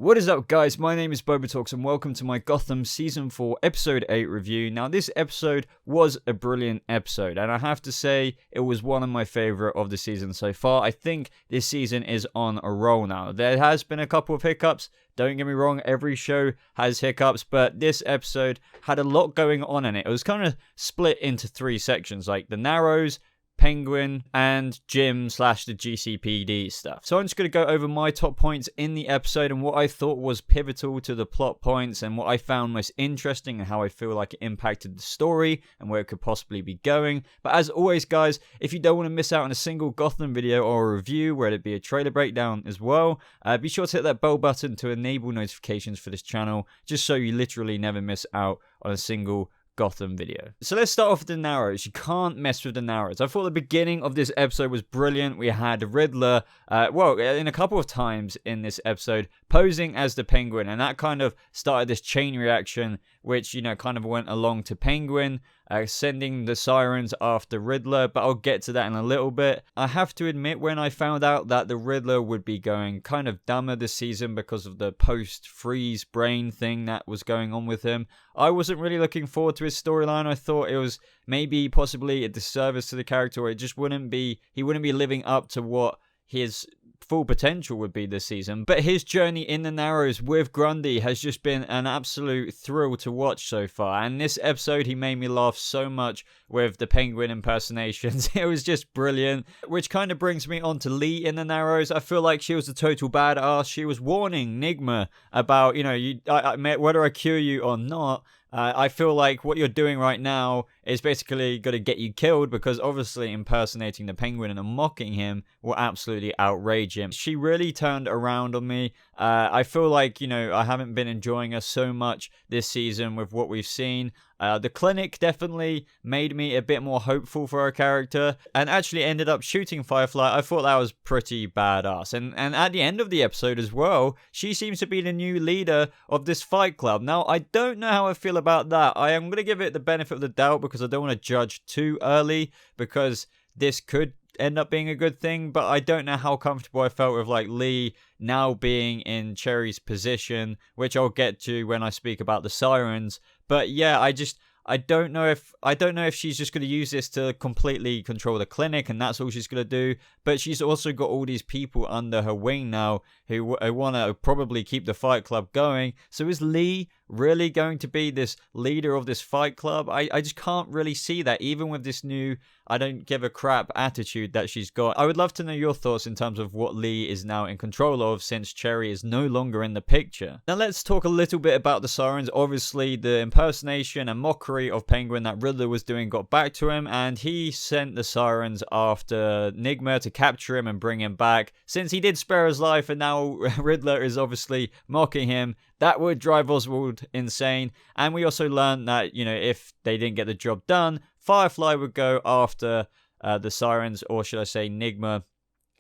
What is up, guys? My name is BobaTalks and welcome to my Gotham Season 4 Episode 8 review. Now, this episode was a brilliant episode, and I have to say, it was one of my favourite of the season so far. I think this season is on a roll now. There has been a couple of hiccups. Don't get me wrong, every show has hiccups, but this episode had a lot going on in it. It was kind of split into three sections, like the Narrows, Penguin, and Jim / the GCPD stuff. So I'm just going to go over my top points in the episode and what I thought was pivotal to the plot points and what I found most interesting and how I feel like it impacted the story and where it could possibly be going. But as always, guys, if you don't want to miss out on a single Gotham video or a review, whether it be a trailer breakdown as well, be sure to hit that bell button to enable notifications for this channel, just so you literally never miss out on a single Gotham video. So let's start off with the Narrows. You can't mess with the Narrows. I thought the beginning of this episode was brilliant. We had Riddler, in a couple of times in this episode, posing as the Penguin, and that kind of started this chain reaction, which, kind of went along to Penguin, sending the Sirens after Riddler, but I'll get to that in a little bit. I have to admit, when I found out that the Riddler would be going kind of dumber this season because of the post-freeze brain thing that was going on with him, I wasn't really looking forward to his storyline. I thought it was maybe possibly a disservice to the character, or he wouldn't be living up to what his full potential would be this season. But his journey in the Narrows with Grundy has just been an absolute thrill to watch so far, and this episode he made me laugh so much with the Penguin impersonations. It was just brilliant, which kind of brings me on to Lee in the Narrows. I feel like she was a total badass. She was warning Nigma about, whether I cure you or not, I feel like what you're doing right now is basically going to get you killed, because obviously impersonating the Penguin and mocking him will absolutely outrage him. She really turned around on me. I feel like, I haven't been enjoying her so much this season with what we've seen. The clinic definitely made me a bit more hopeful for her character, and actually ended up shooting Firefly. I thought that was pretty badass. And at the end of the episode as well, she seems to be the new leader of this fight club. Now, I don't know how I feel about that. I am going to give it the benefit of the doubt, because I don't want to judge too early, because this could end up being a good thing, but I don't know how comfortable I felt with Lee now being in Cherry's position, which I'll get to when I speak about the Sirens. But yeah, I don't know if she's just going to use this to completely control the clinic and that's all she's going to do. But she's also got all these people under her wing now who want to probably keep the fight club going. So is Lee really going to be this leader of this fight club? I just can't really see that, even with this new I don't give a crap attitude that she's got. I would love to know your thoughts in terms of what Lee is now in control of, since Cherry is no longer in the picture. Now let's talk a little bit about the Sirens. Obviously, the impersonation and mockery of Penguin that Riddler was doing got back to him, and he sent the Sirens after Nigma to capture him and bring him back, since he did spare his life, and now Riddler is obviously mocking him. That would drive Oswald insane. And we also learned that, if they didn't get the job done, Firefly would go after the Sirens, or should I say Nigma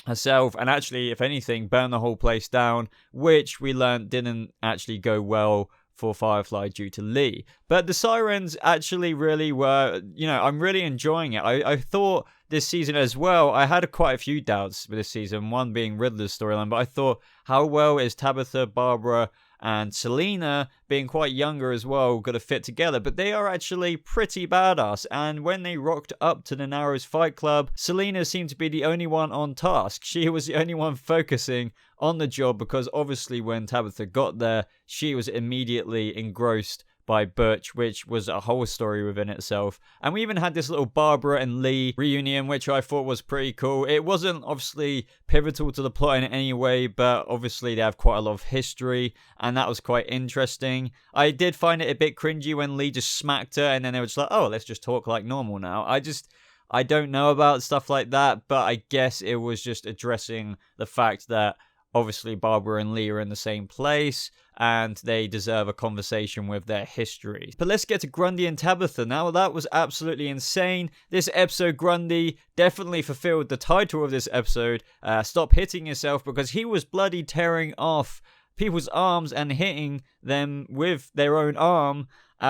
herself, and actually, if anything, burn the whole place down, which we learned didn't actually go well for Firefly due to Lee. But the Sirens actually really were, I'm really enjoying it. I thought this season as well, I had quite a few doubts with this season, one being Riddler's storyline, but I thought, how well is Tabitha, Barbara, and Selena, being quite younger as well, got to fit together? But they are actually pretty badass, and when they rocked up to the Narrows Fight Club, Selena seemed to be the only one on task. She was the only one focusing on the job, because obviously when Tabitha got there, she was immediately engrossed by Butch, which was a whole story within itself. And we even had this little Barbara and Lee reunion, which I thought was pretty cool. It wasn't obviously pivotal to the plot in any way, but obviously they have quite a lot of history, and that was quite interesting. I did find it a bit cringy when Lee just smacked her, and then they were just like, oh, let's just talk like normal now. I don't know about stuff like that, but I guess it was just addressing the fact that obviously Barbara and Lee are in the same place, and they deserve a conversation with their history. But let's get to Grundy and Tabitha now. That was absolutely insane. This episode, Grundy definitely fulfilled the title of this episode, Stop Hitting Yourself, because he was bloody tearing off people's arms and hitting them with their own arm,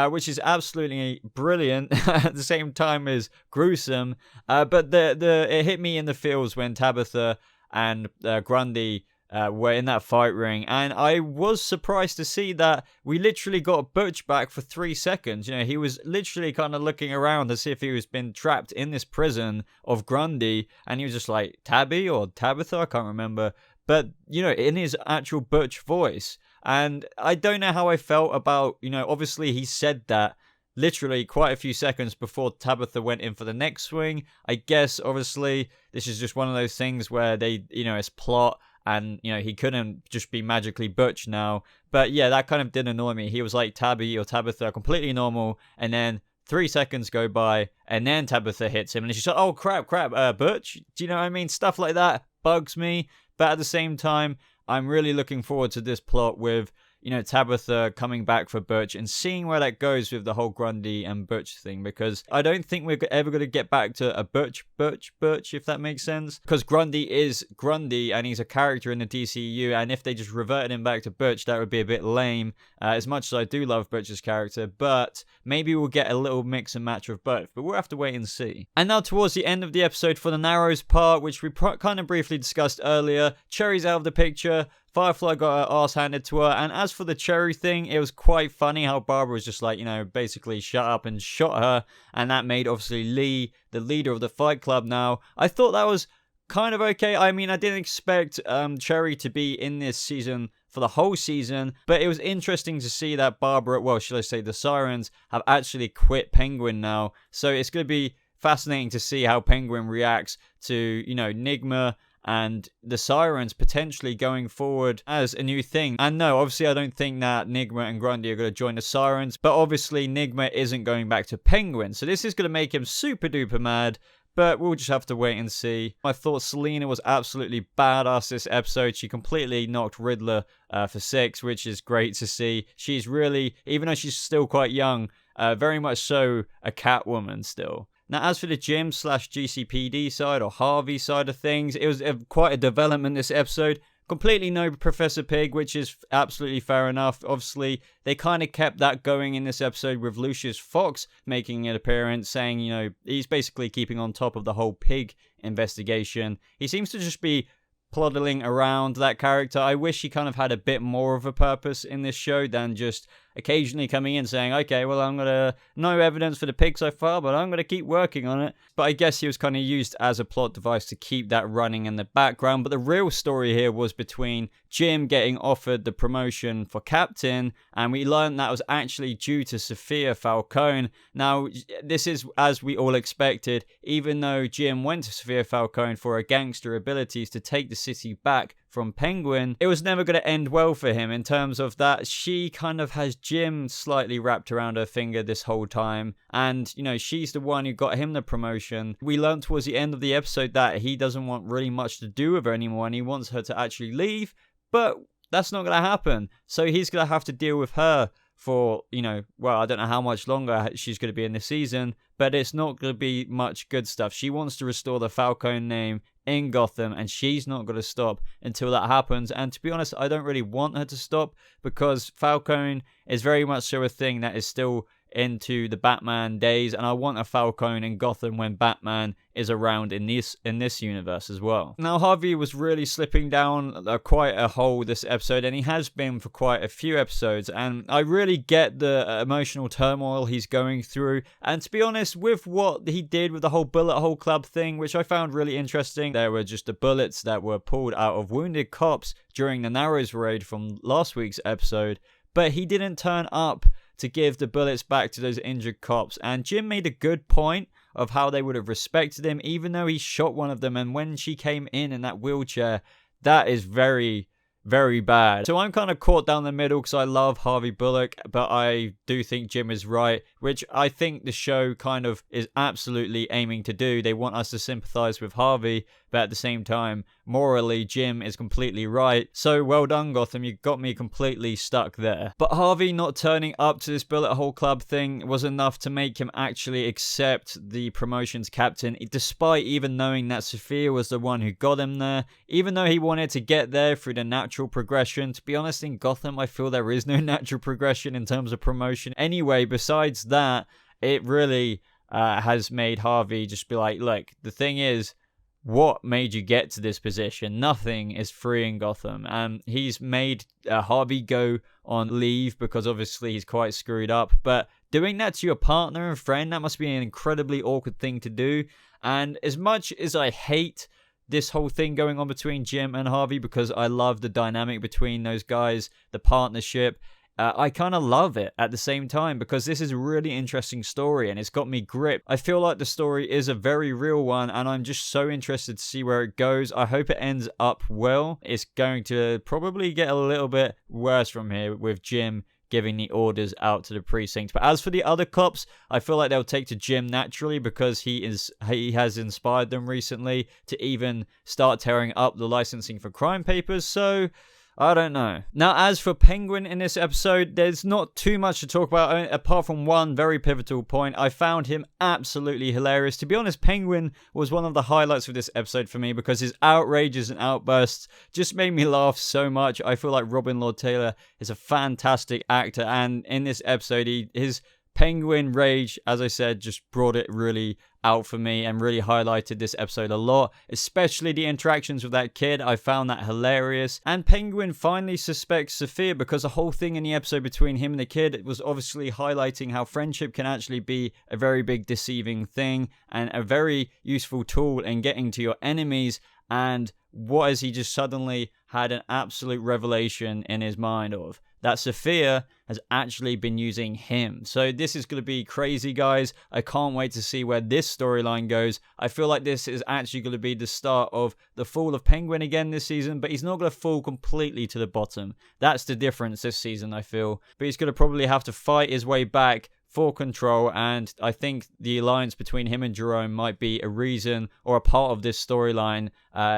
which is absolutely brilliant at the same time as gruesome. But it hit me in the feels when Tabitha and Grundy were in that fight ring, and I was surprised to see that we literally got Butch back for 3 seconds. You know, he was literally kind of looking around as if he was been trapped in this prison of Grundy, and he was just like, Tabby or Tabitha, I can't remember, but, you know, in his actual Butch voice. And I don't know how I felt about, you know, obviously he said that literally quite a few seconds before Tabitha went in for the next swing. I guess, obviously, this is just one of those things where they, you know, it's plot, and, you know, he couldn't just be magically Butch now. But yeah, that kind of did annoy me. He was like Tabby or Tabitha, completely normal, and then 3 seconds go by, and then Tabitha hits him, and she's like, oh, crap, Butch? Do you know what I mean? Stuff like that bugs me, but at the same time, I'm really looking forward to this plot with, you know, Tabitha coming back for Butch and seeing where that goes with the whole Grundy and Butch thing, because I don't think we're ever going to get back to a Butch, if that makes sense. Because Grundy is Grundy, and he's a character in the DCU, and if they just reverted him back to Butch, that would be a bit lame, as much as I do love Butch's character, but maybe we'll get a little mix and match of both, but we'll have to wait and see. And now towards the end of the episode for the Narrows part, which we kind of briefly discussed earlier, Cherry's out of the picture, Firefly got her ass handed to her, and as for the Cherry thing, it was quite funny how Barbara was just like, you know, basically shut up and shot her, and that made obviously Lee the leader of the Fight Club now. I thought that was kind of okay. I mean, I didn't expect Cherry to be in this season for the whole season, but it was interesting to see that Barbara, well, should I say the Sirens, have actually quit Penguin now, so it's going to be fascinating to see how Penguin reacts to, you know, Nigma and the Sirens potentially going forward as a new thing. And no, obviously I don't think that Nigma and Grundy are going to join the Sirens, but obviously Nigma isn't going back to Penguin, so this is going to make him super duper mad, but we'll just have to wait and see. I thought Selena was absolutely badass this episode. She completely knocked Riddler for 6, which is great to see. She's really, even though she's still quite young, very much so a Catwoman still. Now, as for the Jim/GCPD side or Harvey side of things, it was quite a development this episode. Completely no Professor Pig, which is absolutely fair enough. Obviously, they kind of kept that going in this episode with Lucius Fox making an appearance, saying, you know, he's basically keeping on top of the whole pig investigation. He seems to just be plodding around, that character. I wish he kind of had a bit more of a purpose in this show than just occasionally coming in saying, okay, well, I'm gonna, no evidence for the pig so far, but I'm gonna keep working on it. But I guess he was kind of used as a plot device to keep that running in the background. But the real story here was between Jim getting offered the promotion for captain, and we learned that was actually due to Sophia Falcone. Now, this is as we all expected. Even though Jim went to Sophia Falcone for her gangster abilities to take the city back from Penguin, it was never going to end well for him in terms of that she kind of has Jim slightly wrapped around her finger this whole time, and, you know, she's the one who got him the promotion. We learned towards the end of the episode that he doesn't want really much to do with her anymore, and he wants her to actually leave, but that's not going to happen, so he's going to have to deal with her for, you know, well, I don't know how much longer she's going to be in the season, but it's not going to be much good stuff. She wants to restore the Falcone name in Gotham, and she's not going to stop until that happens. And to be honest, I don't really want her to stop, because Falcone is very much so a thing that is still into the Batman days, and I want a Falcone in Gotham when Batman is around in this universe as well. Now, Harvey was really slipping down quite a hole this episode, and he has been for quite a few episodes, and I really get the emotional turmoil he's going through. And to be honest, with what he did with the whole bullet hole club thing, which I found really interesting, there were just the bullets that were pulled out of wounded cops during the Narrows raid from last week's episode, but he didn't turn up to give the bullets back to those injured cops. And Jim made a good point of how they would have respected him, even though he shot one of them. And when she came in that wheelchair, that is very, very bad. So I'm kind of caught down the middle because I love Harvey Bullock, but I do think Jim is right, which I think the show kind of is absolutely aiming to do. They want us to sympathize with Harvey, but at the same time, morally, Jim is completely right. So well done, Gotham. You got me completely stuck there. But Harvey not turning up to this bullet hole club thing was enough to make him actually accept the promotion's captain, despite even knowing that Sophia was the one who got him there. Even though he wanted to get there through the natural progression. To be honest, in Gotham, I feel there is no natural progression in terms of promotion. Anyway, besides that, it really has made Harvey just be like, look, the thing is, what made you get to this position? Nothing is free in Gotham. And he's made Harvey go on leave because obviously he's quite screwed up. But doing that to your partner and friend, that must be an incredibly awkward thing to do. And as much as I hate this whole thing going on between Jim and Harvey, because I love the dynamic between those guys, the partnership, I kind of love it at the same time, because this is a really interesting story and it's got me gripped. I feel like the story is a very real one and I'm just so interested to see where it goes. I hope it ends up well. It's going to probably get a little bit worse from here with Jim giving the orders out to the precinct. But as for the other cops, I feel like they'll take to Jim naturally, because he has inspired them recently to even start tearing up the licensing for crime papers. So I don't know. Now, as for Penguin in this episode, there's not too much to talk about apart from one very pivotal point. I found him absolutely hilarious. To be honest, Penguin was one of the highlights of this episode for me, because his outrages and outbursts just made me laugh so much. I feel like Robin Lord Taylor is a fantastic actor, and in this episode, his Penguin rage, as I said, just brought it really out for me and really highlighted this episode a lot, especially the interactions with that kid. I found that hilarious. And Penguin finally suspects Sophia, because the whole thing in the episode between him and the kid was obviously highlighting how friendship can actually be a very big deceiving thing and a very useful tool in getting to your enemies. And what has he just suddenly had an absolute revelation in his mind of? That Sophia has actually been using him. So this is going to be crazy, guys. I can't wait to see where this storyline goes. I feel like this is actually going to be the start of the fall of Penguin again this season, but he's not going to fall completely to the bottom. That's the difference this season, I feel. But he's going to probably have to fight his way back for control, and I think the alliance between him and Jerome might be a reason or a part of this storyline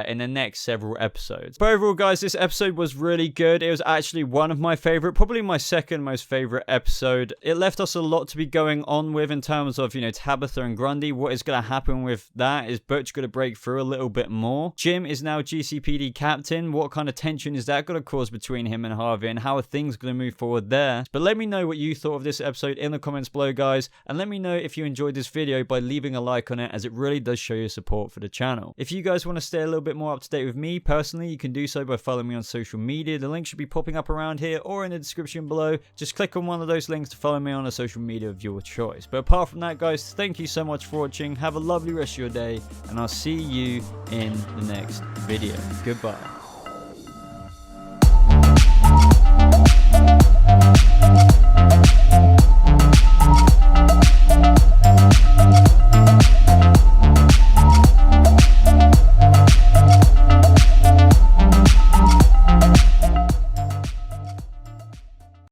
in the next several episodes. But overall, guys, this episode was really good. It was actually one of my favorite, probably my second most favorite episode. It left us a lot to be going on with in terms of, Tabitha and Grundy. What is going to happen with that? Is Butch going to break through a little bit more? Jim is now GCPD captain. What kind of tension is that going to cause between him and Harvey, and how are things going to move forward there? But let me know what you thought of this episode in the comments below, guys, and let me know if you enjoyed this video by leaving a like on it, as it really does show your support for the channel. If you guys want to stay a little bit more up to date with me personally, you can do so by following me on social media. The link should be popping up around here or in the description below. Just click on one of those links to follow me on a social media of your choice. But apart from that, guys, thank you so much for watching. Have a lovely rest of your day, and I'll see you in the next video. Goodbye.